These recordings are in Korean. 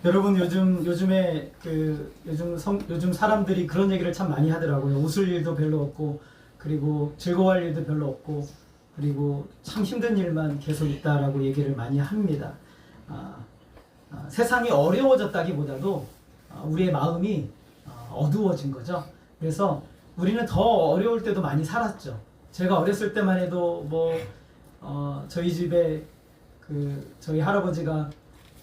여러분 요즘에 요즘 사람들이 그런 얘기를 참 많이 하더라고요. 웃을 일도 별로 없고, 그리고 즐거워할 일도 별로 없고, 그리고 참 힘든 일만 계속 있다라고 얘기를 많이 합니다. 세상이 어려워졌다기보다도 우리의 마음이 어두워진 거죠. 그래서 우리는 더 어려울 때도 많이 살았죠. 제가 어렸을 때만 해도 저희 집에 저희 할아버지가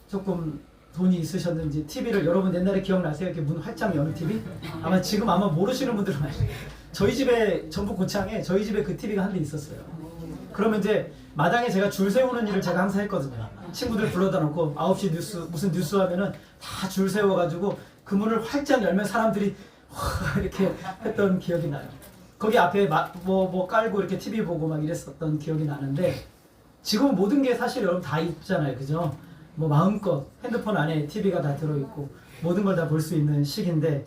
조금 돈이 있으셨는지 TV를, 여러분 옛날에 기억나세요? 이렇게 문 활짝 여는 TV? 아마 모르시는 분들은 많아요. 저희 집에 전북 고창에 저희 집에 그 TV가 한 대 있었어요. 그러면 이제 마당에 제가 줄 세우는 일을 제가 항상 했거든요. 친구들 불러다 놓고 9시 뉴스, 무슨 뉴스 하면은 다 줄 세워가지고 그 문을 활짝 열면 사람들이 이렇게 했던 기억이 나요. 거기 앞에 깔고 이렇게 TV 보고 막 이랬었던 기억이 나는데, 지금은 모든 게 사실 여러분 다 있잖아요. 그죠? 마음껏 핸드폰 안에 TV가 다 들어있고 모든 걸 다 볼 수 있는 시기인데,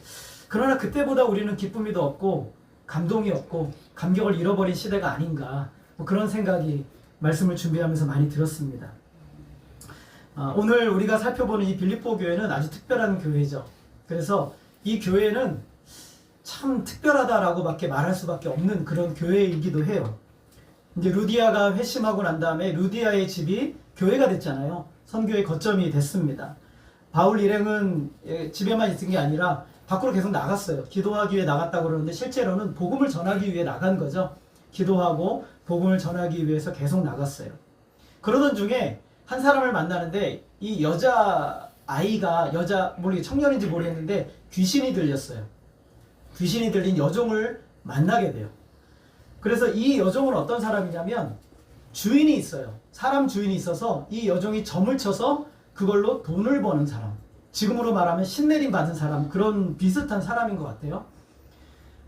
그러나 그때보다 우리는 기쁨이 더 없고 감동이 없고 감격을 잃어버린 시대가 아닌가, 그런 생각이 말씀을 준비하면서 많이 들었습니다. 오늘 우리가 살펴보는 이 빌립보 교회는 아주 특별한 교회죠. 그래서 이 교회는 참 특별하다라고 밖에 말할 수밖에 없는 그런 교회이기도 해요. 이제 루디아가 회심하고 난 다음에 루디아의 집이 교회가 됐잖아요. 선교의 거점이 됐습니다. 바울 일행은 집에만 있은 게 아니라 밖으로 계속 나갔어요. 기도하기 위해 나갔다고 그러는데 실제로는 복음을 전하기 위해 나간 거죠. 기도하고 복음을 전하기 위해서 계속 나갔어요. 그러던 중에 한 사람을 만나는데, 이 여자아이가 청년인지 모르겠는데 귀신이 들렸어요. 귀신이 들린 여종을 만나게 돼요. 그래서 이 여종은 어떤 사람이냐면 주인이 있어요. 사람 주인이 있어서 이 여종이 점을 쳐서 그걸로 돈을 버는 사람, 지금으로 말하면 신내림 받은 사람, 그런 비슷한 사람인 것 같아요.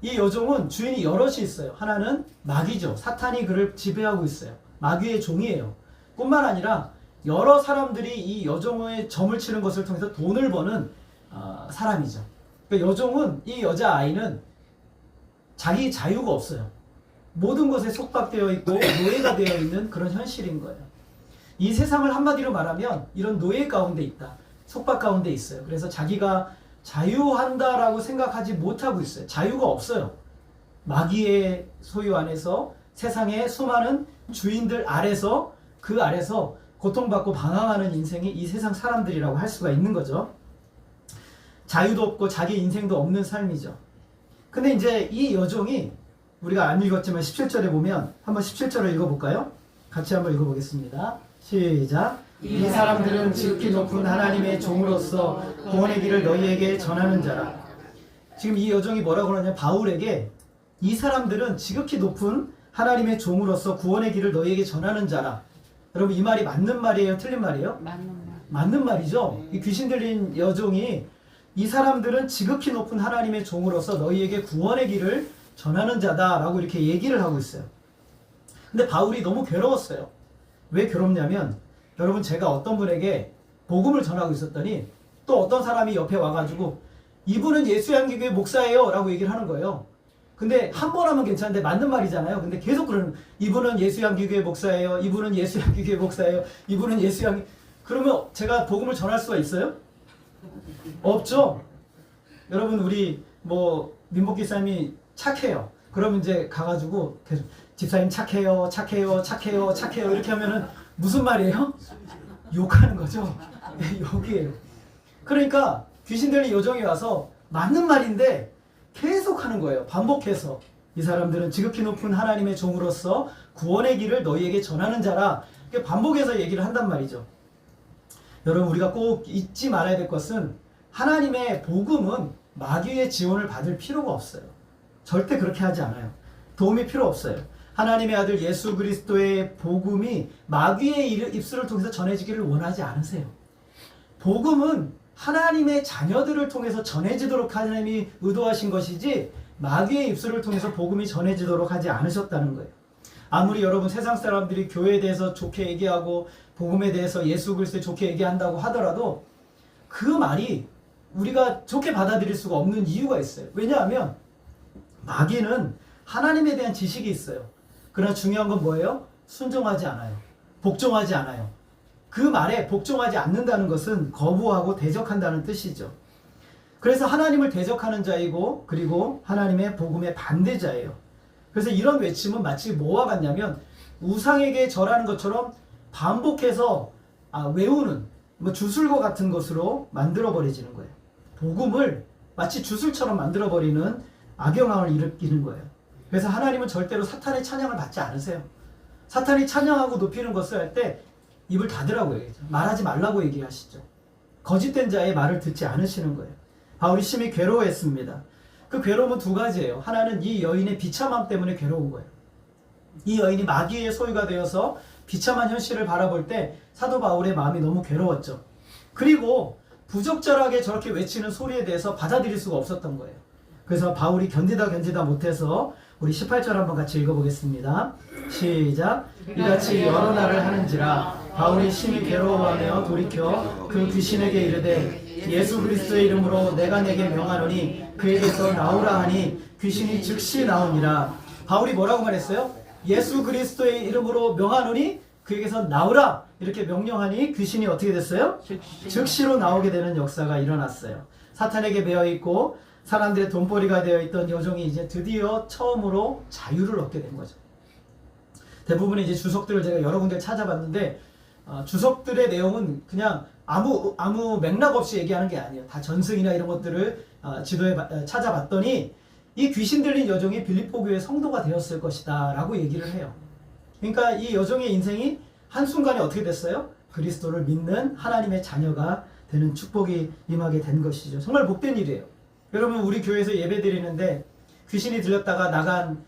이 여종은 주인이 여럿이 있어요. 하나는 마귀죠. 사탄이 그를 지배하고 있어요. 마귀의 종이에요. 뿐만 아니라 여러 사람들이 이 여종의 점을 치는 것을 통해서 돈을 버는 사람이죠. 그러니까 여종은, 이 여자아이는 자기 자유가 없어요. 모든 것에 속박되어 있고 노예가 되어 있는 그런 현실인 거예요. 이 세상을 한마디로 말하면 이런 노예 가운데 있다. 속박 가운데 있어요. 그래서 자기가 자유한다라고 생각하지 못하고 있어요. 자유가 없어요. 마귀의 소유 안에서, 세상의 수많은 주인들 아래서, 그 아래서 고통받고 방황하는 인생이 이 세상 사람들이라고 할 수가 있는 거죠. 자유도 없고 자기 인생도 없는 삶이죠. 근데 이제 이 여종이, 우리가 안 읽었지만 17절에 보면, 한번 17절을 읽어볼까요? 같이 한번 읽어보겠습니다. 시작. 이 사람들은 지극히 높은 하나님의 종으로서 구원의 길을 너희에게 전하는 자라. 지금 이 여종이 뭐라고 그러냐면, 바울에게 이 사람들은 지극히 높은 하나님의 종으로서 구원의 길을 너희에게 전하는 자라. 여러분, 이 말이 맞는 말이에요? 틀린 말이에요? 맞는 말이죠. 이 귀신 들린 여종이, 이 사람들은 지극히 높은 하나님의 종으로서 너희에게 구원의 길을 전하는 자다라고 이렇게 얘기를 하고 있어요. 근데 바울이 너무 괴로웠어요. 왜 괴롭냐면, 여러분, 제가 어떤 분에게 복음을 전하고 있었더니 또 어떤 사람이 옆에 와가지고 이분은 예수양교회 목사예요 라고 얘기를 하는 거예요. 근데 한 번 하면 괜찮은데 맞는 말이잖아요. 근데 계속 그러는, 이분은 예수양교회 목사예요, 이분은 예수양교회 목사예요, 이분은 예수양. 그러면 제가 복음을 전할 수가 있어요? 없죠. 여러분, 우리 민복기사님이 착해요. 그러면 이제 가가지고 계속 집사님 착해요, 착해요, 착해요, 착해요 이렇게 하면은 무슨 말이에요? 욕하는 거죠. 욕이에요. 그러니까 귀신 들린 여종이 와서 맞는 말인데 계속 하는 거예요. 반복해서. 이 사람들은 지극히 높은 하나님의 종으로서 구원의 길을 너희에게 전하는 자라. 반복해서 얘기를 한단 말이죠. 여러분, 우리가 꼭 잊지 말아야 될 것은, 하나님의 복음은 마귀의 지원을 받을 필요가 없어요. 절대 그렇게 하지 않아요. 도움이 필요 없어요. 하나님의 아들 예수 그리스도의 복음이 마귀의 입술을 통해서 전해지기를 원하지 않으세요. 복음은 하나님의 자녀들을 통해서 전해지도록 하나님이 의도하신 것이지, 마귀의 입술을 통해서 복음이 전해지도록 하지 않으셨다는 거예요. 아무리 여러분 세상 사람들이 교회에 대해서 좋게 얘기하고 복음에 대해서 예수 그리스도에 좋게 얘기한다고 하더라도 그 말이 우리가 좋게 받아들일 수가 없는 이유가 있어요. 왜냐하면 마귀는 하나님에 대한 지식이 있어요. 그러나 중요한 건 뭐예요? 순종하지 않아요. 복종하지 않아요. 그 말에 복종하지 않는다는 것은 거부하고 대적한다는 뜻이죠. 그래서 하나님을 대적하는 자이고 그리고 하나님의 복음의 반대자예요. 그래서 이런 외침은 마치 뭐와 같냐면 우상에게 절하는 것처럼 반복해서 외우는 주술과 같은 것으로 만들어버려지는 거예요. 복음을 마치 주술처럼 만들어버리는 악영향을 일으키는 거예요. 그래서 하나님은 절대로 사탄의 찬양을 받지 않으세요. 사탄이 찬양하고 높이는 것을 할 때 입을 닫으라고 얘기하죠. 말하지 말라고 얘기하시죠. 거짓된 자의 말을 듣지 않으시는 거예요. 바울이 심히 괴로워했습니다. 그 괴로움은 두 가지예요. 하나는 이 여인의 비참함 때문에 괴로운 거예요. 이 여인이 마귀의 소유가 되어서 비참한 현실을 바라볼 때 사도 바울의 마음이 너무 괴로웠죠. 그리고 부적절하게 저렇게 외치는 소리에 대해서 받아들일 수가 없었던 거예요. 그래서 바울이 견디다 못해서 우리 18절 한번 같이 읽어보겠습니다. 시작. 이같이 여러 날을 하는지라 바울이 심히 괴로워하며 돌이켜 그 귀신에게 이르되 예수 그리스도의 이름으로 내가 내게 명하노니 그에게서 나오라 하니 귀신이 즉시 나오니라. 바울이 뭐라고 말했어요? 예수 그리스도의 이름으로 명하노니 그에게서 나오라 이렇게 명령하니 귀신이 어떻게 됐어요? 즉시로 나오게 되는 역사가 일어났어요. 사탄에게 매여있고 사람들의 돈벌이가 되어 있던 여종이 이제 드디어 처음으로 자유를 얻게 된 거죠. 대부분의 이제 주석들을 제가 여러 군데 찾아봤는데 주석들의 내용은 그냥 아무 맥락 없이 얘기하는 게 아니에요. 다 전승이나 이런 것들을 지도에 찾아봤더니 이 귀신 들린 여종이 빌립보 교회 성도가 되었을 것이다 라고 얘기를 해요. 그러니까 이 여종의 인생이 한순간에 어떻게 됐어요? 그리스도를 믿는 하나님의 자녀가 되는 축복이 임하게 된 것이죠. 정말 복된 일이에요. 여러분 우리 교회에서 예배 드리는데 귀신이 들렸다가 나간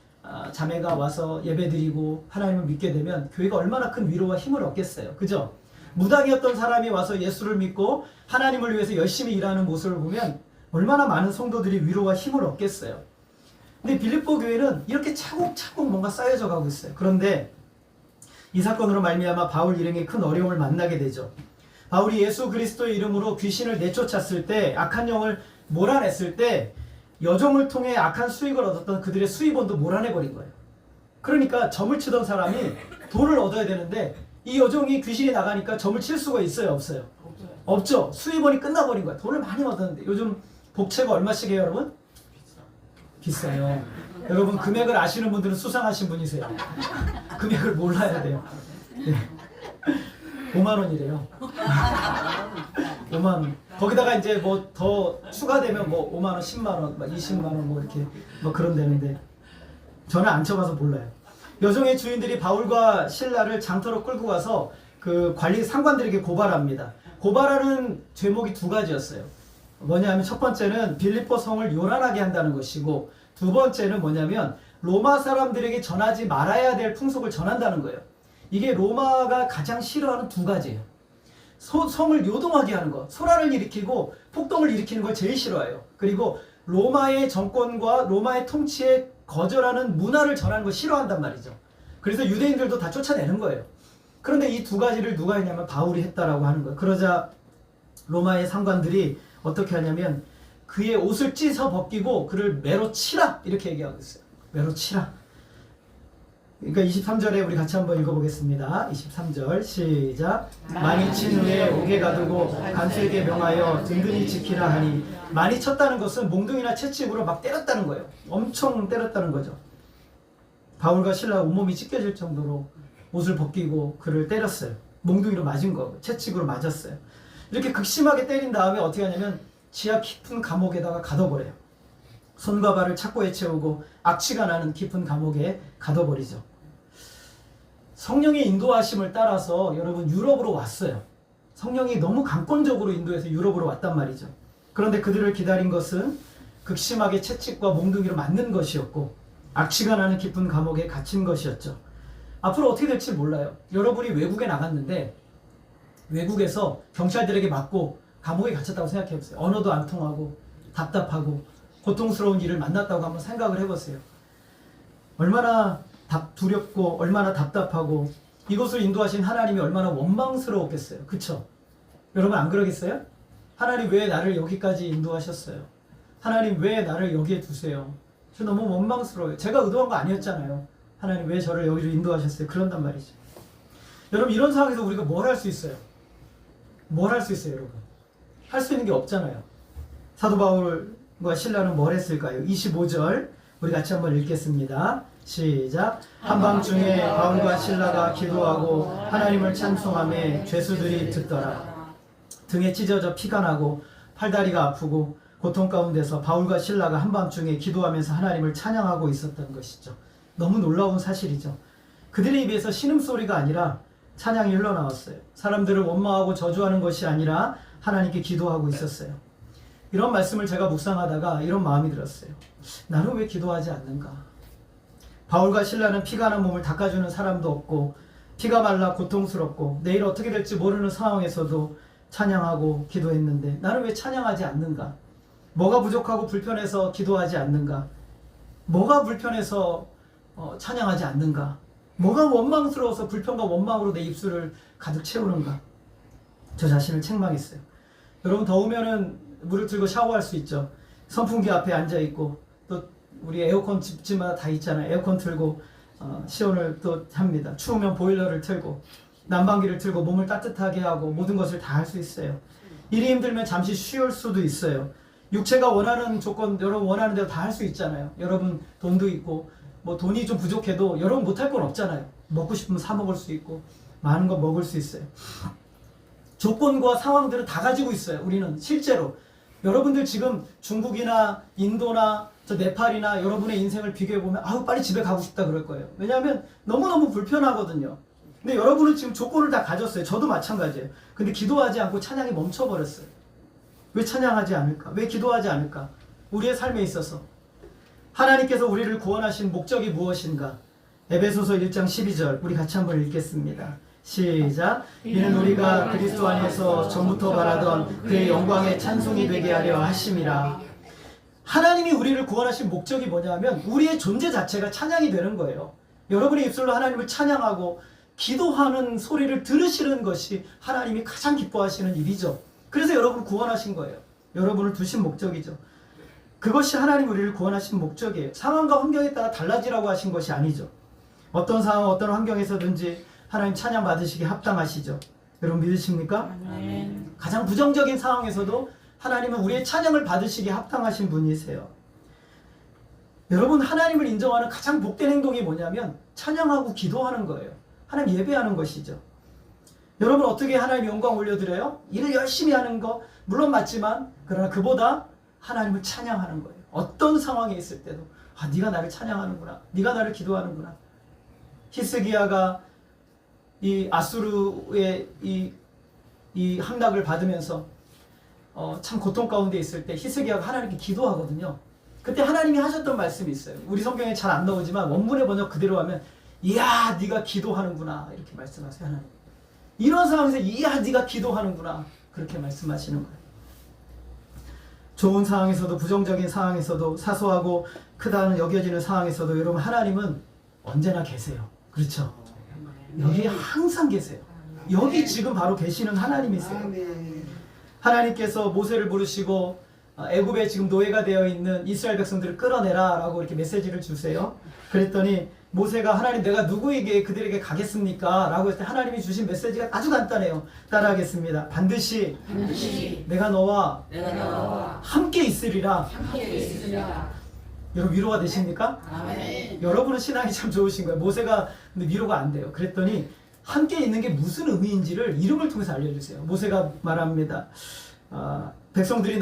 자매가 와서 예배 드리고 하나님을 믿게 되면 교회가 얼마나 큰 위로와 힘을 얻겠어요. 그죠? 무당이었던 사람이 와서 예수를 믿고 하나님을 위해서 열심히 일하는 모습을 보면 얼마나 많은 성도들이 위로와 힘을 얻겠어요. 근데 빌립보 교회는 이렇게 차곡차곡 뭔가 쌓여져 가고 있어요. 그런데 이 사건으로 말미암아 바울 일행이 큰 어려움을 만나게 되죠. 바울이 예수 그리스도의 이름으로 귀신을 내쫓았을 때, 악한 영을 몰아냈을 때 여종을 통해 악한 수익을 얻었던 그들의 수입원도 몰아내버린 거예요. 그러니까 점을 치던 사람이 돈을 얻어야 되는데 이 여종이 귀신이 나가니까 점을 칠 수가 있어요? 없어요? 없죠. 수입원이 끝나버린 거야. 돈을 많이 얻었는데 요즘 복채가 얼마씩이에요 여러분? 비싸요. 여러분 금액을 아시는 분들은 수상하신 분이세요. 금액을 몰라야 돼요. 네. 5만 원이래요. 5만 원. 거기다가 이제 뭐 더 추가되면 뭐 5만 원, 10만 원, 막 20만 원 뭐 이렇게 뭐 그런 되는데 저는 안 쳐봐서 몰라요. 여종의 주인들이 바울과 실라를 장터로 끌고 가서 그 관리 상관들에게 고발합니다. 고발하는 제목이 두 가지였어요. 뭐냐면 첫 번째는 빌립보 성을 요란하게 한다는 것이고 두 번째는 뭐냐면 로마 사람들에게 전하지 말아야 될 풍속을 전한다는 거예요. 이게 로마가 가장 싫어하는 두 가지예요. 성을 요동하게 하는 것, 소란을 일으키고 폭동을 일으키는 걸 제일 싫어해요. 그리고 로마의 정권과 로마의 통치에 거절하는 문화를 전하는 걸 싫어한단 말이죠. 그래서 유대인들도 다 쫓아내는 거예요. 그런데 이 두 가지를 누가 했냐면 바울이 했다라고 하는 거예요. 그러자 로마의 상관들이 어떻게 하냐면 그의 옷을 찢어 벗기고 그를 매로 치라 이렇게 얘기하고 있어요. 매로 치라. 그러니까 23절에 우리 같이 한번 읽어보겠습니다. 23절 시작. 많이 친 후에 옥에 가두고 간수에게 명하여 든든히 지키라 하니 많이 쳤다는 것은 몽둥이나 채찍으로 막 때렸다는 거예요. 엄청 때렸다는 거죠. 바울과 실라 온몸이 찢겨질 정도로 옷을 벗기고 그를 때렸어요. 몽둥이로 맞은 거, 채찍으로 맞았어요. 이렇게 극심하게 때린 다음에 어떻게 하냐면 지하 깊은 감옥에다가 가둬버려요. 손과 발을 착고에 채우고 악취가 나는 깊은 감옥에 가둬버리죠. 성령의 인도하심을 따라서 여러분 유럽으로 왔어요. 성령이 너무 강권적으로 인도해서 유럽으로 왔단 말이죠. 그런데 그들을 기다린 것은 극심하게 채찍과 몽둥이로 맞는 것이었고 악취가 나는 깊은 감옥에 갇힌 것이었죠. 앞으로 어떻게 될지 몰라요. 여러분이 외국에 나갔는데 외국에서 경찰들에게 맞고 감옥에 갇혔다고 생각해보세요. 언어도 안 통하고 답답하고 고통스러운 일을 만났다고 한번 생각을 해보세요. 얼마나 두렵고 얼마나 답답하고 이곳을 인도하신 하나님이 얼마나 원망스러웠겠어요. 그쵸? 여러분 안 그러겠어요? 하나님 왜 나를 여기까지 인도하셨어요? 하나님 왜 나를 여기에 두세요? 저 너무 원망스러워요. 제가 의도한 거 아니었잖아요. 하나님 왜 저를 여기로 인도하셨어요? 그런단 말이죠. 여러분 이런 상황에서 우리가 뭘 할 수 있어요? 뭘 할 수 있어요, 여러분? 할 수 있는 게 없잖아요. 사도 바울과 신라는 뭘 했을까요? 25절 우리 같이 한번 읽겠습니다. 시작. 한밤중에 바울과 신라가 기도하고 하나님을 찬송하며 죄수들이 듣더라. 등에 찢어져 피가 나고 팔다리가 아프고 고통 가운데서 바울과 신라가 한밤중에 기도하면서 하나님을 찬양하고 있었던 것이죠. 너무 놀라운 사실이죠. 그들의 입에서 신음소리가 아니라 찬양이 흘러나왔어요. 사람들을 원망하고 저주하는 것이 아니라 하나님께 기도하고 있었어요. 이런 말씀을 제가 묵상하다가 이런 마음이 들었어요. 나는 왜 기도하지 않는가? 바울과 신라는 피가 난 몸을 닦아주는 사람도 없고 피가 말라 고통스럽고 내일 어떻게 될지 모르는 상황에서도 찬양하고 기도했는데 나는 왜 찬양하지 않는가? 뭐가 부족하고 불편해서 기도하지 않는가? 뭐가 불편해서 찬양하지 않는가? 뭐가 원망스러워서 불평과 원망으로 내 입술을 가득 채우는가? 저 자신을 책망했어요. 여러분 더우면은 물을 틀고 샤워할 수 있죠. 선풍기 앞에 앉아 있고 또 우리 에어컨 집마다 다 있잖아요. 에어컨 틀고 시원을 또 합니다. 추우면 보일러를 틀고 난방기를 틀고 몸을 따뜻하게 하고 모든 것을 다 할 수 있어요. 일이 힘들면 잠시 쉬울 수도 있어요. 육체가 원하는 조건 여러분 원하는 대로 다 할 수 있잖아요. 여러분 돈도 있고 뭐 돈이 좀 부족해도 여러분 못할 건 없잖아요. 먹고 싶으면 사 먹을 수 있고 많은 거 먹을 수 있어요. 조건과 상황들을 다 가지고 있어요. 우리는 실제로 여러분들 지금 중국이나 인도나 저 네팔이나 여러분의 인생을 비교해보면 아우 빨리 집에 가고 싶다 그럴 거예요. 왜냐하면 너무너무 불편하거든요. 근데 여러분은 지금 조건을 다 가졌어요. 저도 마찬가지예요. 근데 기도하지 않고 찬양이 멈춰버렸어요. 왜 찬양하지 않을까? 왜 기도하지 않을까? 우리의 삶에 있어서 하나님께서 우리를 구원하신 목적이 무엇인가? 에베소서 1장 12절 우리 같이 한번 읽겠습니다. 시작. 이는 우리가 그리스도 안에서 전부터 바라던 그의 영광의 찬송이 되게 하려 하심이라. 하나님이 우리를 구원하신 목적이 뭐냐면 우리의 존재 자체가 찬양이 되는 거예요. 여러분의 입술로 하나님을 찬양하고 기도하는 소리를 들으시는 것이 하나님이 가장 기뻐하시는 일이죠. 그래서 여러분을 구원하신 거예요. 여러분을 두신 목적이죠. 그것이 하나님 우리를 구원하신 목적이에요. 상황과 환경에 따라 달라지라고 하신 것이 아니죠. 어떤 상황, 어떤 환경에서든지 하나님 찬양 받으시기 합당하시죠. 여러분 믿으십니까? 아멘. 가장 부정적인 상황에서도 하나님은 우리의 찬양을 받으시기 합당하신 분이세요. 여러분 하나님을 인정하는 가장 복된 행동이 뭐냐면 찬양하고 기도하는 거예요. 하나님 예배하는 것이죠. 여러분 어떻게 하나님 영광 올려드려요? 일을 열심히 하는 거 물론 맞지만 그러나 그보다 하나님을 찬양하는 거예요. 어떤 상황에 있을 때도 네가 나를 찬양하는구나. 네가 나를 기도하는구나. 히스기야가 이 아수르의 이 함락을 받으면서 참 고통 가운데 있을 때 히스기야가 하나님께 기도하거든요. 그때 하나님이 하셨던 말씀이 있어요. 우리 성경에 잘 안 나오지만 원문의 번역 그대로 하면 이야 네가 기도하는구나 이렇게 말씀하세요. 하나님. 이런 상황에서 이야 네가 기도하는구나 그렇게 말씀하시는 거예요. 좋은 상황에서도 부정적인 상황에서도 사소하고 크다는 여겨지는 상황에서도 여러분 하나님은 언제나 계세요. 그렇죠? 여기 항상 계세요. 여기 지금 바로 계시는 하나님이세요. 하나님께서 모세를 부르시고 애굽에 지금 노예가 되어 있는 이스라엘 백성들을 끌어내라 라고 이렇게 메시지를 주세요. 그랬더니 모세가 하나님 내가 누구에게 그들에게 가겠습니까? 라고 했을 때 하나님이 주신 메시지가 아주 간단해요. 따라하겠습니다. 반드시 내가 너와 함께 있으리라. 여러분 위로가 되십니까? 아멘. 여러분은 신앙이 참 좋으신 거예요. 모세가 근데 위로가 안 돼요. 그랬더니 함께 있는 게 무슨 의미인지를 이름을 통해서 알려주세요. 모세가 말합니다. 백성들이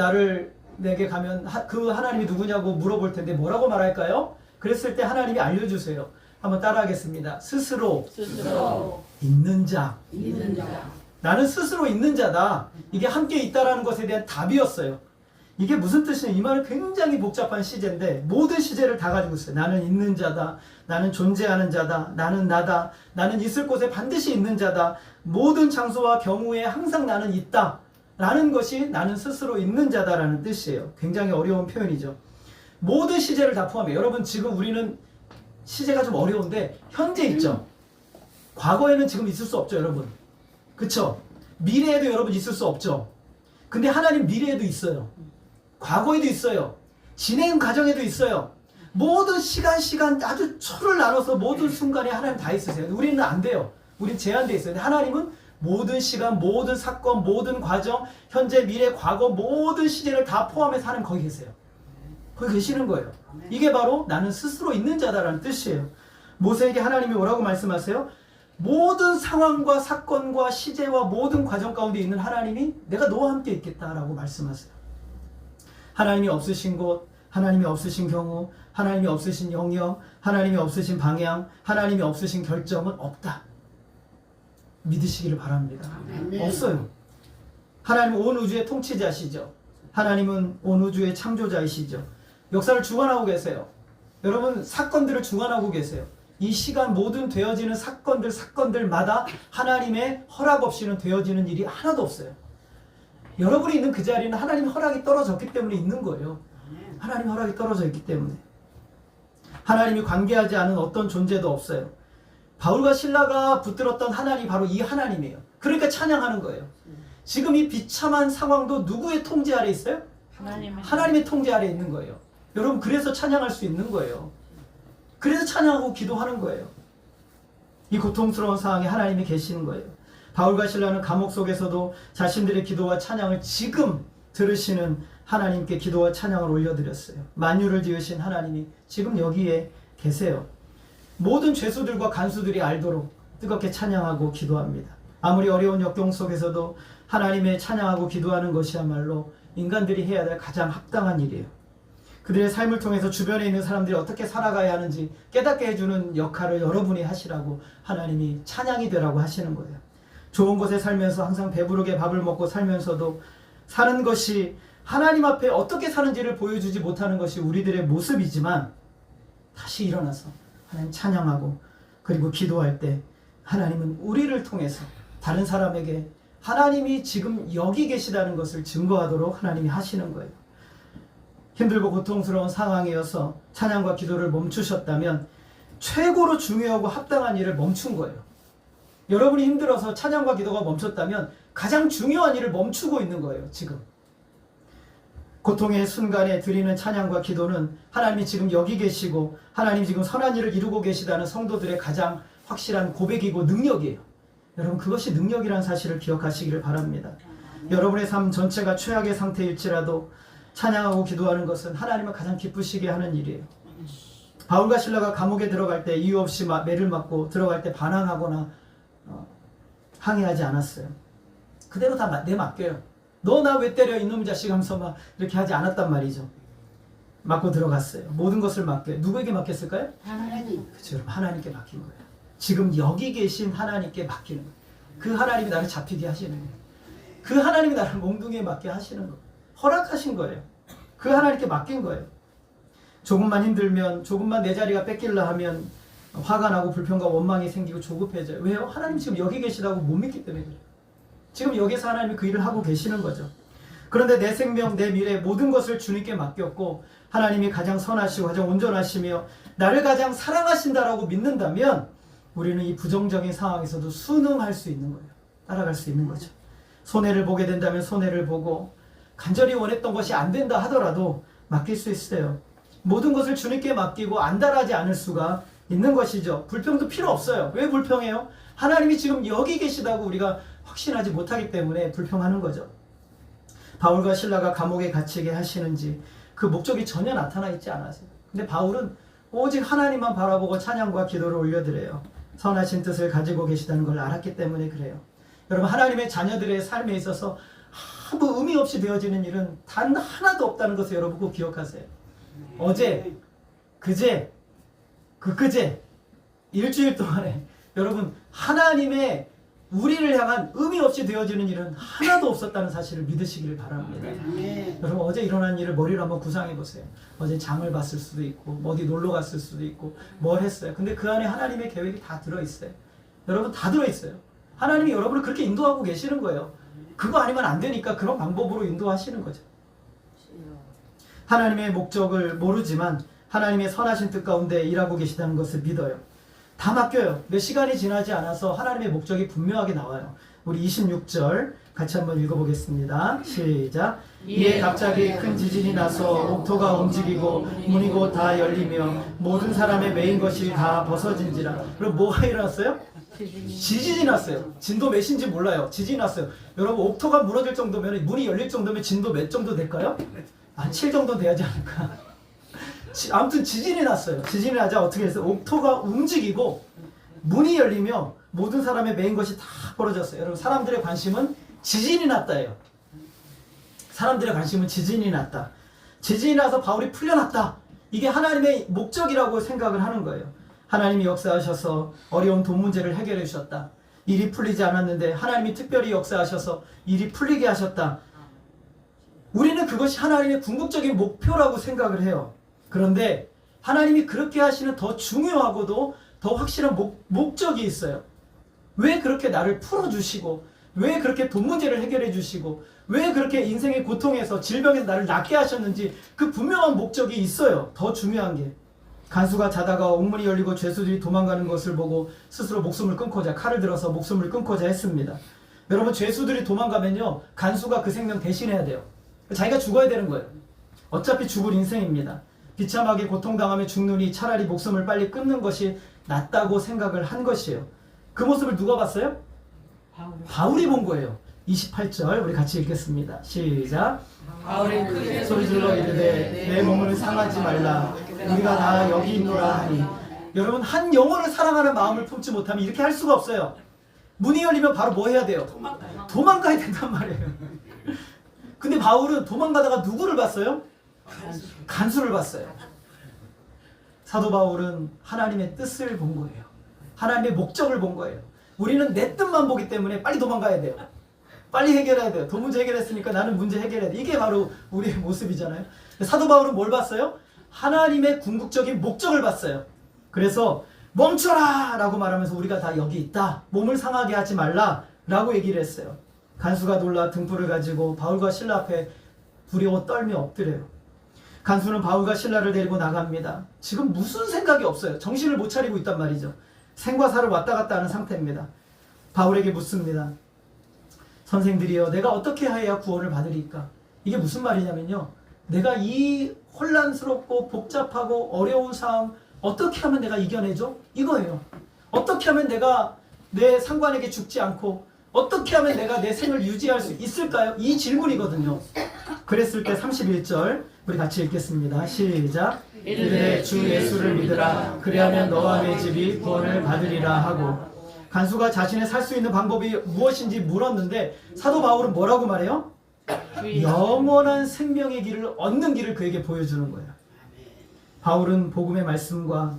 내게 가면 그 하나님이 누구냐고 물어볼 텐데 뭐라고 말할까요? 그랬을 때 하나님이 알려주세요. 한번 따라하겠습니다. 스스로 있는 자. 나는 스스로 있는 자다. 이게 함께 있다라는 것에 대한 답이었어요. 이게 무슨 뜻이냐? 이 말은 굉장히 복잡한 시제인데 모든 시제를 다 가지고 있어요. 나는 있는 자다. 나는 존재하는 자다. 나는 나다. 나는 있을 곳에 반드시 있는 자다. 모든 장소와 경우에 항상 나는 있다. 라는 것이 나는 스스로 있는 자다라는 뜻이에요. 굉장히 어려운 표현이죠. 모든 시제를 다 포함해요. 여러분 지금 우리는 시제가 좀 어려운데 현재 있죠. 과거에는 지금 있을 수 없죠, 여러분. 그쵸? 미래에도 여러분 있을 수 없죠. 근데 하나님 미래에도 있어요. 과거에도 있어요. 진행 과정에도 있어요. 모든 시간 아주 초를 나눠서 모든 순간에 하나님 다 있으세요. 우리는 안 돼요. 우린 제한되어 있어요. 근데 하나님은 모든 시간, 모든 사건, 모든 과정, 현재, 미래, 과거, 모든 시제를 다 포함해서 하나님 거기 계세요. 거기 계시는 거예요. 이게 바로 나는 스스로 있는 자다라는 뜻이에요. 모세에게 하나님이 뭐라고 말씀하세요? 모든 상황과 사건과 시제와 모든 과정 가운데 있는 하나님이 내가 너와 함께 있겠다라고 말씀하세요. 하나님이 없으신 곳, 하나님이 없으신 경우, 하나님이 없으신 영역, 하나님이 없으신 방향, 하나님이 없으신 결정은 없다. 믿으시기를 바랍니다. 없어요. 하나님은 온 우주의 통치자시죠. 하나님은 온 우주의 창조자이시죠. 역사를 주관하고 계세요. 여러분, 사건들을 주관하고 계세요. 이 시간 모든 되어지는 사건들마다 하나님의 허락 없이는 되어지는 일이 하나도 없어요. 여러분이 있는 그 자리는 하나님의 허락이 떨어졌기 때문에 있는 거예요. 하나님의 허락이 떨어져 있기 때문에. 하나님이 관계하지 않은 어떤 존재도 없어요. 바울과 실라가 붙들었던 하나님이 바로 이 하나님이에요. 그러니까 찬양하는 거예요. 지금 이 비참한 상황도 누구의 통제 아래 있어요? 하나님의 통제 아래 있는 거예요. 여러분, 그래서 찬양할 수 있는 거예요. 그래서 찬양하고 기도하는 거예요. 이 고통스러운 상황에 하나님이 계시는 거예요. 바울과 실라는 감옥 속에서도 자신들의 기도와 찬양을 지금 들으시는 하나님께 기도와 찬양을 올려드렸어요. 만유를 지으신 하나님이 지금 여기에 계세요. 모든 죄수들과 간수들이 알도록 뜨겁게 찬양하고 기도합니다. 아무리 어려운 역경 속에서도 하나님의 찬양하고 기도하는 것이야말로 인간들이 해야 될 가장 합당한 일이에요. 그들의 삶을 통해서 주변에 있는 사람들이 어떻게 살아가야 하는지 깨닫게 해주는 역할을 여러분이 하시라고 하나님이 찬양이 되라고 하시는 거예요. 좋은 곳에 살면서 항상 배부르게 밥을 먹고 살면서도 사는 것이 하나님 앞에 어떻게 사는지를 보여주지 못하는 것이 우리들의 모습이지만 다시 일어나서 하나님 찬양하고 그리고 기도할 때 하나님은 우리를 통해서 다른 사람에게 하나님이 지금 여기 계시다는 것을 증거하도록 하나님이 하시는 거예요. 힘들고 고통스러운 상황이어서 찬양과 기도를 멈추셨다면 최고로 중요하고 합당한 일을 멈춘 거예요. 여러분이 힘들어서 찬양과 기도가 멈췄다면 가장 중요한 일을 멈추고 있는 거예요. 지금 고통의 순간에 드리는 찬양과 기도는 하나님이 지금 여기 계시고 하나님이 지금 선한 일을 이루고 계시다는 성도들의 가장 확실한 고백이고 능력이에요. 여러분, 그것이 능력이라는 사실을 기억하시기를 바랍니다. 여러분의 삶 전체가 최악의 상태일지라도 찬양하고 기도하는 것은 하나님을 가장 기쁘시게 하는 일이에요. 바울과 실라가 감옥에 들어갈 때 이유 없이 매를 맞고 들어갈 때 반항하거나 항의하지 않았어요. 그대로 다 내맡겨요. 너 나 왜 때려 이놈 자식 하면서 막 이렇게 하지 않았단 말이죠. 맞고 들어갔어요. 모든 것을 맡겨요. 누구에게 맡겼을까요? 하나님. 그렇죠. 여러분, 하나님께 맡긴 거예요. 지금 여기 계신 하나님께 맡기는 거예요. 그 하나님이 나를 잡히게 하시는 거예요. 그 하나님이 나를 몽둥이에 맡게 하시는 거예요. 허락하신 거예요. 그 하나님께 맡긴 거예요. 조금만 힘들면, 조금만 내 자리가 뺏길라 하면 화가 나고 불평과 원망이 생기고 조급해져요. 왜요? 하나님 지금 여기 계시다고 못 믿기 때문에 그래요. 지금 여기서 하나님이 그 일을 하고 계시는 거죠. 그런데 내 생명, 내 미래 모든 것을 주님께 맡겼고 하나님이 가장 선하시고 가장 온전하시며 나를 가장 사랑하신다라고 믿는다면 우리는 이 부정적인 상황에서도 순응할 수 있는 거예요. 따라갈 수 있는 거죠. 손해를 보게 된다면 손해를 보고 간절히 원했던 것이 안 된다 하더라도 맡길 수 있어요. 모든 것을 주님께 맡기고 안달하지 않을 수가 있는 것이죠. 불평도 필요 없어요. 왜 불평해요? 하나님이 지금 여기 계시다고 우리가 확신하지 못하기 때문에 불평하는 거죠. 바울과 실라가 감옥에 갇히게 하시는지 그 목적이 전혀 나타나 있지 않았어요. 근데 바울은 오직 하나님만 바라보고 찬양과 기도를 올려드려요. 선하신 뜻을 가지고 계시다는 걸 알았기 때문에 그래요. 여러분, 하나님의 자녀들의 삶에 있어서 아무 의미 없이 되어지는 일은 단 하나도 없다는 것을 여러분 꼭 기억하세요. 어제, 그제, 그제 일주일 동안에 여러분 하나님의 우리를 향한 의미 없이 되어지는 일은 하나도 없었다는 사실을 믿으시기를 바랍니다. 여러분, 어제 일어난 일을 머리로 한번 구상해 보세요. 어제 장을 봤을 수도 있고 어디 놀러 갔을 수도 있고 뭘 했어요. 근데 그 안에 하나님의 계획이 다 들어있어요. 여러분, 다 들어있어요. 하나님이 여러분을 그렇게 인도하고 계시는 거예요. 그거 아니면 안 되니까 그런 방법으로 인도하시는 거죠. 하나님의 목적을 모르지만 하나님의 선하신 뜻 가운데 일하고 계시다는 것을 믿어요. 다 맡겨요. 몇 시간이 지나지 않아서 하나님의 목적이 분명하게 나와요. 우리 26절 같이 한번 읽어보겠습니다. 시작. 이에 갑자기 큰 지진이 나서 옥토가 움직이고 문이 곧 다 열리며 모든 사람의 메인 것이 다 벗어진지라. 그럼 뭐가 일어났어요? 지진이 났어요. 진도 몇인지 몰라요. 지진이 났어요. 여러분 옥토가 무너질 정도면, 문이 열릴 정도면 진도 몇 정도 될까요? 한 7 정도 돼야지 않을까. 아무튼 지진이 났어요. 지진이 나자 어떻게 했어요? 옥토가 움직이고 문이 열리며 모든 사람의 메인 것이 다 벌어졌어요. 여러분 사람들의 관심은 지진이 났다예요. 사람들의 관심은 지진이 났다. 지진이 나서 바울이 풀려났다. 이게 하나님의 목적이라고 생각을 하는 거예요. 하나님이 역사하셔서 어려운 돈 문제를 해결해 주셨다. 일이 풀리지 않았는데 하나님이 특별히 역사하셔서 일이 풀리게 하셨다. 우리는 그것이 하나님의 궁극적인 목표라고 생각을 해요. 그런데 하나님이 그렇게 하시는 더 중요하고도 더 확실한 목적이 있어요. 왜 그렇게 나를 풀어주시고, 왜 그렇게 돈 문제를 해결해 주시고, 왜 그렇게 인생의 고통에서 질병에서 나를 낫게 하셨는지 그 분명한 목적이 있어요. 더 중요한 게, 간수가 자다가 옥문이 열리고 죄수들이 도망가는 것을 보고 스스로 목숨을 끊고자, 칼을 들어서 목숨을 끊고자 했습니다. 여러분 죄수들이 도망가면요, 간수가 그 생명 대신해야 돼요. 자기가 죽어야 되는 거예요. 어차피 죽을 인생입니다. 비참하게 고통당하며 죽느니 차라리 목숨을 빨리 끊는 것이 낫다고 생각을 한 것이에요. 그 모습을 누가 봤어요? 바울이 본 거예요. 28절 우리 같이 읽겠습니다. 시작. 바울이 크게 소리질러 이르되 내 몸을 상하지 말라. 우리가 다 여기 있노라 하니. 여러분 한 영혼을 사랑하는 마음을 품지 못하면 이렇게 할 수가 없어요. 문이 열리면 바로 뭐 해야 돼요? 도망가야 된단 말이에요. 근데 바울은 도망가다가 누구를 봤어요? 간수를 봤어요. 사도 바울은 하나님의 뜻을 본 거예요. 하나님의 목적을 본 거예요. 우리는 내 뜻만 보기 때문에 빨리 도망가야 돼요. 빨리 해결해야 돼요. 돈 문제 해결했으니까 나는 문제 해결해야 돼. 이게 바로 우리의 모습이잖아요. 사도 바울은 뭘 봤어요? 하나님의 궁극적인 목적을 봤어요. 그래서 멈춰라! 라고 말하면서 우리가 다 여기 있다. 몸을 상하게 하지 말라. 라고 얘기를 했어요. 간수가 놀라 등불을 가지고 바울과 신라 앞에 두려워 떨며 엎드려요. 간수는 바울과 신라를 데리고 나갑니다. 지금 무슨 생각이 없어요. 정신을 못 차리고 있단 말이죠. 생과 사를 왔다 갔다 하는 상태입니다. 바울에게 묻습니다. 선생들이여, 내가 어떻게 해야 구원을 받으리까? 이게 무슨 말이냐면요, 내가 이 혼란스럽고 복잡하고 어려운 상황 어떻게 하면 내가 이겨내죠? 이거예요. 어떻게 하면 내가 내 상관에게 죽지 않고 어떻게 하면 내가 내 생을 유지할 수 있을까요? 이 질문이거든요. 그랬을 때 31절 우리 같이 읽겠습니다. 시작. 이르되 주 예수를 믿으라. 그리하면 너와 내 집이 구원을 받으리라 하고. 간수가 자신의 살 수 있는 방법이 무엇인지 물었는데 사도 바울은 뭐라고 말해요? 영원한 생명의 길을 얻는 길을 그에게 보여주는 거예요. 바울은 복음의 말씀과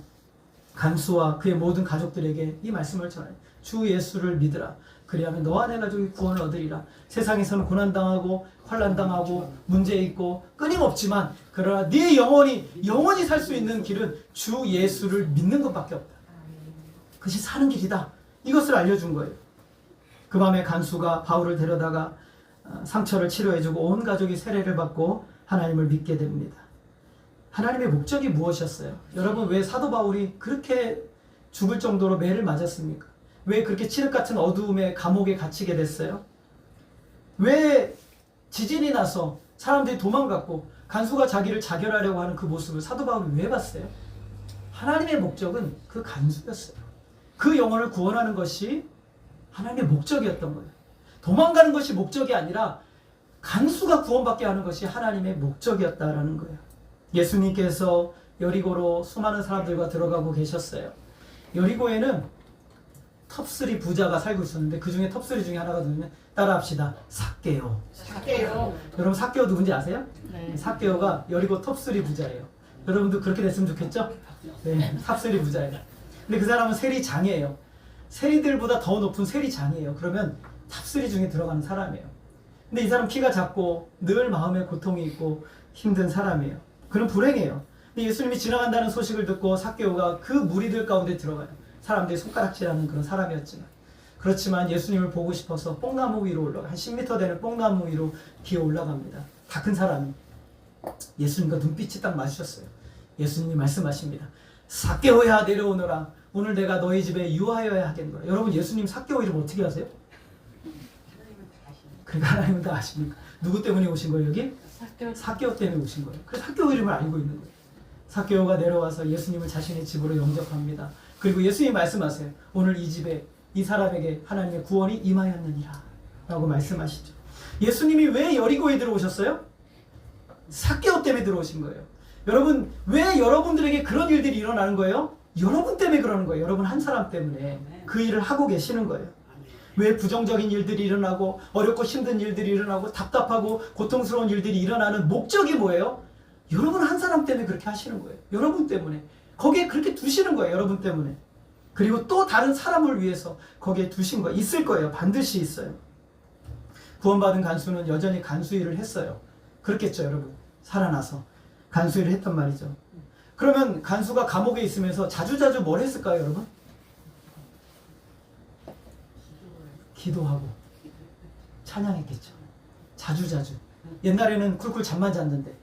간수와 그의 모든 가족들에게 이 말씀을 전해요. 주 예수를 믿으라. 그리하면 너와 내 가족이 구원을 얻으리라. 세상에서는 고난당하고 환난당하고 문제 있고 끊임없지만 그러나 네 영원히 살 수 있는 길은 주 예수를 믿는 것밖에 없다. 그것이 사는 길이다. 이것을 알려준 거예요. 그 밤에 간수가 바울을 데려다가 상처를 치료해주고 온 가족이 세례를 받고 하나님을 믿게 됩니다. 하나님의 목적이 무엇이었어요? 여러분, 왜 사도 바울이 그렇게 죽을 정도로 매를 맞았습니까? 왜 그렇게 칠흑 같은 어두움의 감옥에 갇히게 됐어요? 왜 지진이 나서 사람들이 도망갔고 간수가 자기를 자결하려고 하는 그 모습을 사도 바울이 왜 봤어요? 하나님의 목적은 그 간수였어요. 그 영혼을 구원하는 것이 하나님의 목적이었던 거예요. 도망가는 것이 목적이 아니라 간수가 구원받게 하는 것이 하나님의 목적이었다라는 거예요. 예수님께서 여리고로 수많은 사람들과 들어가고 계셨어요. 여리고에는 톱3 부자가 살고 있었는데 그 중에 톱3 중에 하나가 누구냐면 따라합시다. 삭개오. 여러분 삭개오 누군지 아세요? 네. 삭개오가 여리고 톱3 부자예요. 여러분도 그렇게 됐으면 좋겠죠? 네, 탑3 부자예요. 근데 그 사람은 세리장이에요. 세리들보다 더 높은 세리장이에요. 그러면 탑3 중에 들어가는 사람이에요. 근데 이 사람 키가 작고 늘 마음에 고통이 있고 힘든 사람이에요. 그런 불행해요. 근데 예수님이 지나간다는 소식을 듣고 삭개오가 그 무리들 가운데 들어가요. 사람들이 손가락질하는 그런 사람이었지만, 그렇지만 예수님을 보고 싶어서 뽕나무 위로 올라가, 한 10m 되는 뽕나무 위로 기어 올라갑니다. 다 큰 사람이. 예수님과 눈빛이 딱 마주쳤어요. 예수님이 말씀하십니다. 삭개오야 내려오너라. 오늘 내가 너희 집에 유하여야 하겠노라. 여러분, 예수님 삭개오 이름 어떻게 아세요? 그러니까 하나님은 다 아십니까? 누구 때문에 오신 거예요 여기? 삭개오 때문에 오신 거예요. 그래서 삭개오 이름을 알고 있는 거예요. 삭개오가 내려와서 예수님을 자신의 집으로 영접합니다. 그리고 예수님이 말씀하세요. 오늘 이 집에 이 사람에게 하나님의 구원이 임하였느니라 라고 말씀하시죠. 예수님이 왜 여리고에 들어오셨어요? 삭개오 때문에 들어오신 거예요. 여러분, 왜 여러분들에게 그런 일들이 일어나는 거예요? 여러분 때문에 그러는 거예요. 여러분 한 사람 때문에 그 일을 하고 계시는 거예요. 왜 부정적인 일들이 일어나고 어렵고 힘든 일들이 일어나고 답답하고 고통스러운 일들이 일어나는 목적이 뭐예요? 여러분 한 사람 때문에 그렇게 하시는 거예요. 여러분 때문에. 거기에 그렇게 두시는 거예요. 여러분 때문에. 그리고 또 다른 사람을 위해서 거기에 두신 거예요. 있을 거예요. 반드시 있어요. 구원받은 간수는 여전히 간수 일을 했어요. 그렇겠죠, 여러분. 살아나서 간수 일을 했단 말이죠. 그러면 간수가 감옥에 있으면서 자주자주 뭘 했을까요, 여러분? 기도하고 찬양했겠죠. 자주자주. 옛날에는 쿨쿨 잠만 잤는데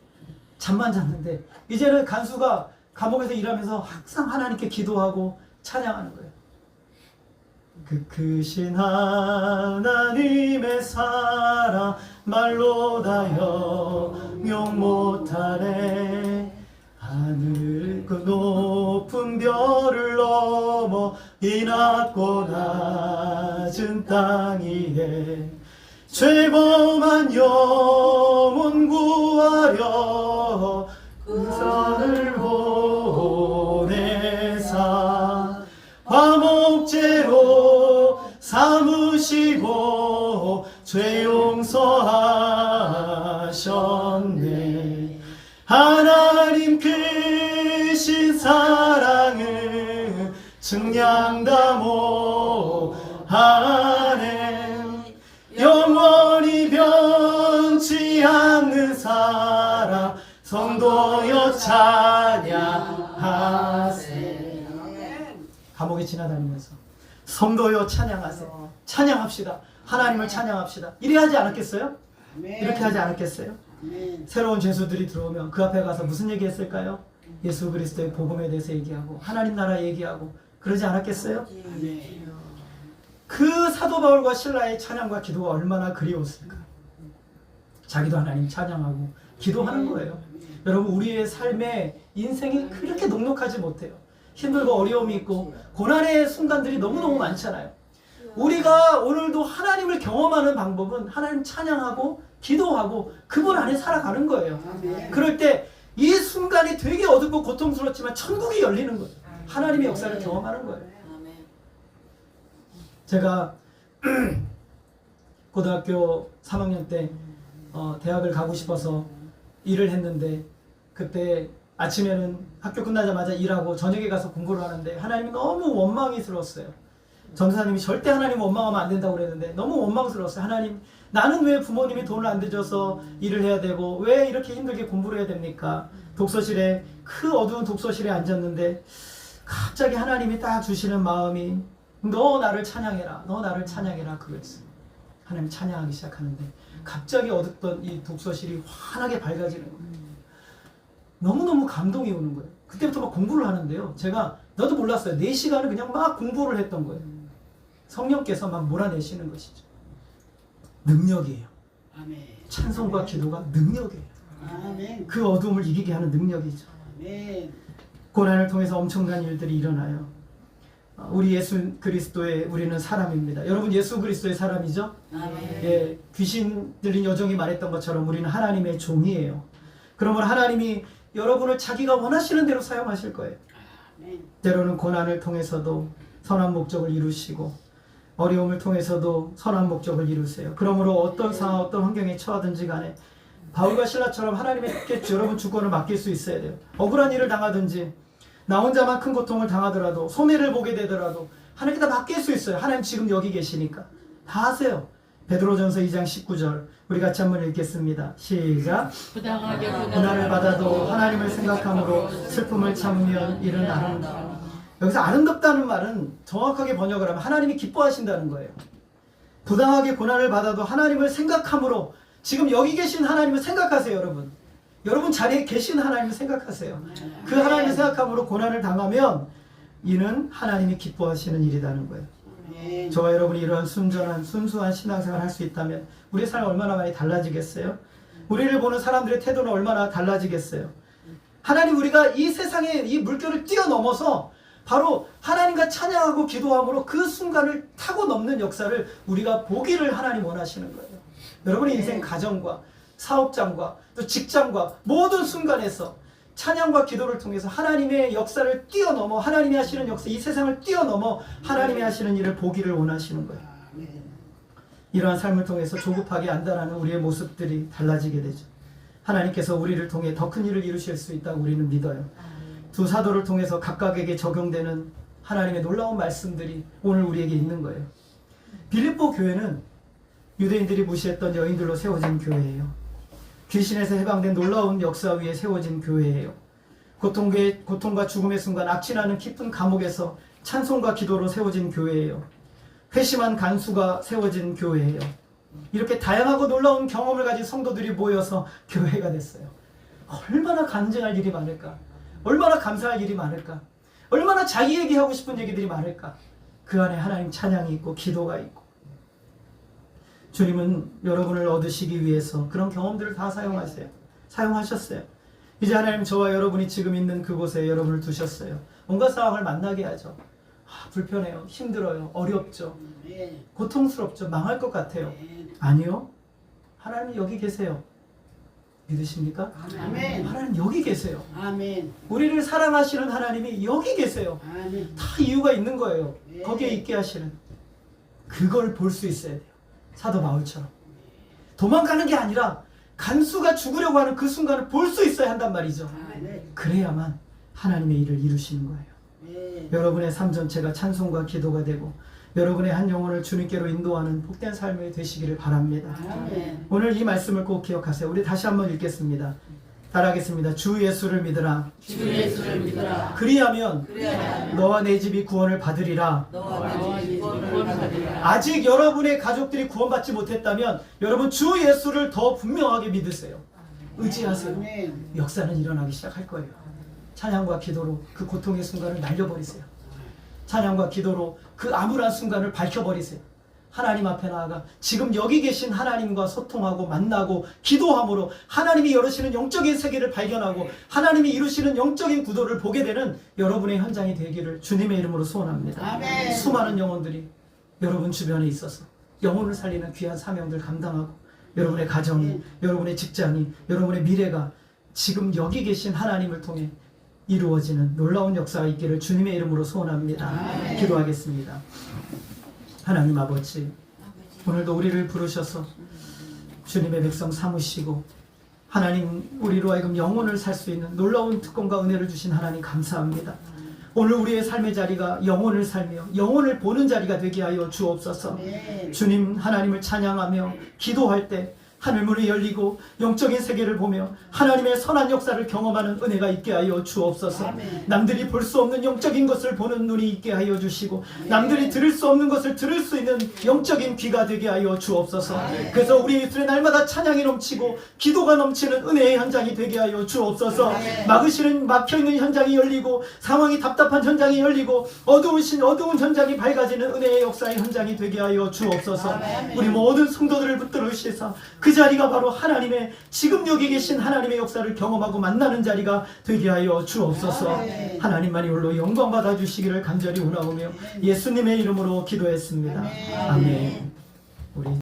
이제는 간수가 감옥에서 일하면서 항상 하나님께 기도하고 찬양하는 거예요. 그 크신 하나님의 사랑 말로 다 형용 못하네. 하늘 그 높은 별을 넘어 이 낮고 낮은 땅 위에 죄범한 영혼 구하려 그 선을 보내사 화목제로 삼으시고 죄 용서하셨네. 하나님 크신 사랑을 증량다 못하네. 영원히 변치 않는 사랑 성도여 찬양하세. 감옥에 지나다니면서 성도여 찬양하세. 찬양합시다. 하나님을 찬양합시다. 이래 하지 않았겠어요? 이렇게 하지 않았겠어요? 새로운 죄수들이 들어오면 그 앞에 가서 무슨 얘기했을까요? 예수 그리스도의 복음에 대해서 얘기하고 하나님 나라 얘기하고 그러지 않았겠어요? 그 사도 바울과 신라의 찬양과 기도가 얼마나 그리웠을까. 자기도 하나님 찬양하고 기도하는 거예요. 여러분, 우리의 삶의 인생이 그렇게 녹록하지 못해요. 힘들고 어려움이 있고 고난의 순간들이 너무너무 많잖아요. 우리가 오늘도 하나님을 경험하는 방법은 하나님 찬양하고 기도하고 그분 안에 살아가는 거예요. 그럴 때 이 순간이 되게 어둡고 고통스럽지만 천국이 열리는 거예요. 하나님의 역사를 경험하는 거예요. 제가 고등학교 3학년 때 대학을 가고 싶어서 일을 했는데, 그때 아침에는 학교 끝나자마자 일하고 저녁에 가서 공부를 하는데 하나님이 너무 원망이스러웠어요. 전도사님이 절대 하나님 원망하면 안 된다고 그랬는데 너무 원망스러웠어요. 하나님, 나는 왜 부모님이 돈을 안 대줘서 일을 해야 되고 왜 이렇게 힘들게 공부를 해야 됩니까? 독서실에, 그 어두운 독서실에 앉았는데 갑자기 하나님이 딱 주시는 마음이 너 나를 찬양해라, 너 나를 찬양해라, 그거였어요. 하나님 찬양하기 시작하는데 갑자기 어둡던 이 독서실이 환하게 밝아지는 거예요. 너무너무 감동이 오는 거예요. 그때부터 막 공부를 하는데요, 제가 나도 몰랐어요. 4시간을 그냥 막 공부를 했던 거예요. 성령께서 막 몰아내시는 것이죠. 능력이에요. 아멘. 찬송과 기도가 능력이에요. 아멘. 그 어둠을 이기게 하는 능력이죠. 아멘. 고난을 통해서 엄청난 일들이 일어나요. 우리 예수 그리스도의 우리는 사람입니다. 여러분, 예수 그리스도의 사람이죠? 아멘. 예, 귀신 들린 여종이 말했던 것처럼 우리는 하나님의 종이에요. 그러므로 하나님이 여러분을 자기가 원하시는 대로 사용하실 거예요. 아멘. 때로는 고난을 통해서도 선한 목적을 이루시고 어려움을 통해서도 선한 목적을 이루세요. 그러므로 어떤 상황, 어떤 환경에 처하든지 간에 바울과 신라처럼 하나님께 여러분 주권을 맡길 수 있어야 돼요. 억울한 일을 당하든지 나 혼자만 큰 고통을 당하더라도 손해를 보게 되더라도 하나님께 다 맡길 수 있어요. 하나님 지금 여기 계시니까 다 하세요. 베드로전서 2장 19절 우리 같이 한번 읽겠습니다. 시작. 부당하게 고난을 받아도 하나님을 생각함으로 슬픔을 참으면 이는 아름다워. 여기서 아름답다는 말은 정확하게 번역을 하면 하나님이 기뻐하신다는 거예요. 부당하게 고난을 받아도 하나님을 생각함으로, 지금 여기 계신 하나님을 생각하세요. 여러분, 여러분 자리에 계신 하나님을 생각하세요. 그 하나님을 생각함으로 고난을 당하면 이는 하나님이 기뻐하시는 일이라는 거예요. 저와 여러분이 이러한 순전한 순수한 신앙생활을 할 수 있다면 우리의 삶이 얼마나 많이 달라지겠어요? 우리를 보는 사람들의 태도는 얼마나 달라지겠어요? 하나님, 우리가 이 세상의 이 물결을 뛰어넘어서 바로 하나님과 찬양하고 기도함으로 그 순간을 타고 넘는 역사를 우리가 보기를 하나님 원하시는 거예요. 여러분의 인생 가정과 사업장과 또 직장과 모든 순간에서 찬양과 기도를 통해서 하나님의 역사를 뛰어넘어 하나님이 하시는 역사, 이 세상을 뛰어넘어 하나님이 하시는 일을 보기를 원하시는 거예요. 아멘. 이러한 삶을 통해서 조급하게 안다라는 우리의 모습들이 달라지게 되죠. 하나님께서 우리를 통해 더 큰 일을 이루실 수 있다고 우리는 믿어요. 두 사도를 통해서 각각에게 적용되는 하나님의 놀라운 말씀들이 오늘 우리에게 있는 거예요. 빌립보 교회는 유대인들이 무시했던 여인들로 세워진 교회예요. 귀신에서 해방된 놀라운 역사 위에 세워진 교회예요. 고통과 죽음의 순간 악진하는 깊은 감옥에서 찬송과 기도로 세워진 교회예요. 회심한 간수가 세워진 교회예요. 이렇게 다양하고 놀라운 경험을 가진 성도들이 모여서 교회가 됐어요. 얼마나 간증할 일이 많을까? 얼마나 감사할 일이 많을까? 얼마나 자기 얘기하고 싶은 얘기들이 많을까? 그 안에 하나님 찬양이 있고 기도가 있고. 주님은 여러분을 얻으시기 위해서 그런 경험들을 다 사용하셨어요. 이제 하나님 저와 여러분이 지금 있는 그곳에 여러분을 두셨어요. 온갖 상황을 만나게 하죠. 불편해요. 힘들어요. 어렵죠. 아멘. 고통스럽죠. 망할 것 같아요. 아멘. 아니요. 하나님 여기 계세요. 믿으십니까? 아멘. 하나님 여기 계세요. 아멘. 우리를 사랑하시는 하나님이 여기 계세요. 아멘. 다 이유가 있는 거예요. 네. 거기에 있게 하시는. 그걸 볼 수 있어야 돼요. 사도 바울처럼. 도망가는 게 아니라 간수가 죽으려고 하는 그 순간을 볼 수 있어야 한단 말이죠. 아멘. 그래야만 하나님의 일을 이루시는 거예요. 네. 여러분의 삶 전체가 찬송과 기도가 되고 여러분의 한 영혼을 주님께로 인도하는 복된 삶이 되시기를 바랍니다. 아멘. 오늘 이 말씀을 꼭 기억하세요. 우리 다시 한번 읽겠습니다. 따라하겠습니다. 주 예수를 믿으라. 주 예수를 믿으라. 그리하면 그리하면 너와 내 집이 구원을 받으리라. 너와 내 집이 구원을 받으리라. 아직 여러분의 가족들이 구원받지 못했다면 여러분 주 예수를 더 분명하게 믿으세요. 의지하세요. 아멘. 역사는 일어나기 시작할 거예요. 찬양과 기도로 그 고통의 순간을 날려버리세요. 찬양과 기도로 그 암울한 순간을 밝혀버리세요. 하나님 앞에 나아가 지금 여기 계신 하나님과 소통하고 만나고 기도함으로 하나님이 열으시는 영적인 세계를 발견하고 하나님이 이루시는 영적인 구도를 보게 되는 여러분의 현장이 되기를 주님의 이름으로 소원합니다. 아멘. 수많은 영혼들이 여러분 주변에 있어서 영혼을 살리는 귀한 사명들 감당하고 여러분의 가정이, 여러분의 직장이, 여러분의 미래가 지금 여기 계신 하나님을 통해 이루어지는 놀라운 역사가 있기를 주님의 이름으로 소원합니다. 아멘. 기도하겠습니다. 하나님 아버지, 오늘도 우리를 부르셔서 주님의 백성 삼으시고 하나님 우리로 하여금 영혼을 살 수 있는 놀라운 특권과 은혜를 주신 하나님 감사합니다. 오늘 우리의 삶의 자리가 영혼을 살며 영혼을 보는 자리가 되게 하여 주옵소서. 아멘. 주님 하나님을 찬양하며 기도할 때 하늘문이 열리고 영적인 세계를 보며 하나님의 선한 역사를 경험하는 은혜가 있게 하여 주옵소서. 아멘. 남들이 볼 수 없는 영적인 것을 보는 눈이 있게 하여 주시고 남들이 들을 수 없는 것을 들을 수 있는 영적인 귀가 되게 하여 주옵소서. 그래서 우리 입술에 날마다 찬양이 넘치고 기도가 넘치는 은혜의 현장이 되게 하여 주옵소서. 막혀있는 현장이 열리고 상황이 답답한 현장이 열리고 어두운 현장이 밝아지는 은혜의 역사의 현장이 되게 하여 주옵소서. 우리 모든 성도들을 붙들으시사 그 자리가 바로 하나님의 지금 여기 계신 하나님의 역사를 경험하고 만나는 자리가 되게 하여 주옵소서. 아멘. 하나님만이 홀로 영광 받아 주시기를 간절히 원하오며 예수님의 이름으로 기도했습니다. 아멘. 아멘. 우리